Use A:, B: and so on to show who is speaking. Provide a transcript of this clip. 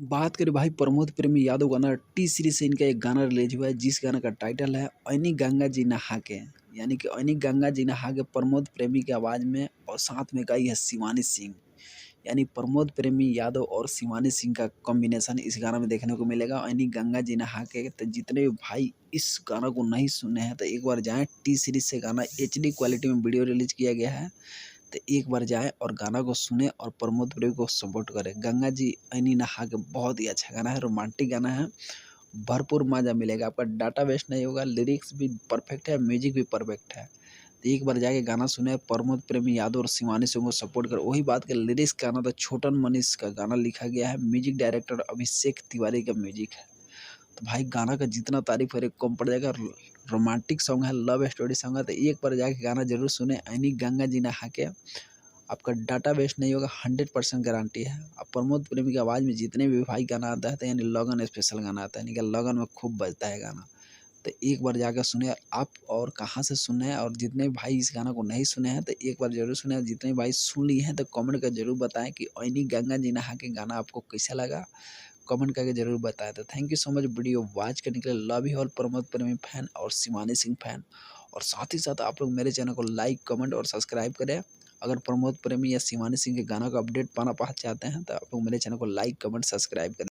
A: बात करें भाई प्रमोद प्रेमी यादव गाना टी सीरीज से इनका एक गाना रिलीज हुआ है जिस गाने का टाइटल है ऐनी गंगा जी नहा के। यानी कि ऐनी गंगा जी नहा के प्रमोद प्रेमी की आवाज़ में और साथ में गाई है शिवानी सिंह। यानी प्रमोद प्रेमी यादव और शिवानी सिंह का कॉम्बिनेशन इस गाना में देखने को मिलेगा ऐनी गंगा जी नहा के। तो जितने भी भाई इस गाना को नहीं सुने हैं तो एक बार जाएं, टी सीरीज से गाना HD क्वालिटी में वीडियो रिलीज किया गया है। तो एक बार जाएँ और गाना को सुने और प्रमोद प्रेमी को सपोर्ट करें। गंगा जी ऐनी नहा के बहुत ही अच्छा गाना है, रोमांटिक गाना है, भरपूर मज़ा मिलेगा, आपका डाटा वेस्ट नहीं होगा, लिरिक्स भी परफेक्ट है, म्यूजिक भी परफेक्ट है। तो एक बार जाके गाना सुने, प्रमोद प्रेमी यादव और शिवानी सिंह को सपोर्ट करें। वही बात के लिरिक्स का गाना तो छोटन मनीष का गाना लिखा गया है, म्यूजिक डायरेक्टर अभिषेक तिवारी का म्यूजिक है। तो भाई गाना का जितना तारीफ करे कम पड़ जाएगा। रोमांटिक सॉन्ग है, लव स्टोरी सॉन्ग है, तो एक बार जाके गाना जरूर सुने ऐनी गंगा जी नहा के। आपका डाटा वेस्ट नहीं होगा, 100% गारंटी है। अब प्रमोद प्रेमी की आवाज़ में जितने भी भाई गाना आता है तो यानी लगन स्पेशल गाना आता है, यानी कि लगन में खूब बजता है गाना। तो एक बार जाकर सुने आप, और कहाँ से सुने हैं और जितने भाई इस गाना को नहीं सुने हैं तो एक बार जरूर सुने। जितने भाई सुन लिए हैं तो कमेंट कर जरूर बताएं कि ऐनी गंगा जी नहा के गाना आपको कैसा लगा, कमेंट करके जरूर बताएं। तो thank you so much video watch करने के लिए। लव यू ऑल प्रमोद प्रेमी फैन और शिवानी सिंह फैन। और साथ ही साथ आप लोग मेरे चैनल को लाइक, कमेंट और सब्सक्राइब करें। अगर प्रमोद प्रेमी या शिवानी सिंह के गाना का अपडेट पाना चाहते हैं तो आप लोग मेरे चैनल को लाइक, कमेंट, सब्सक्राइब करें।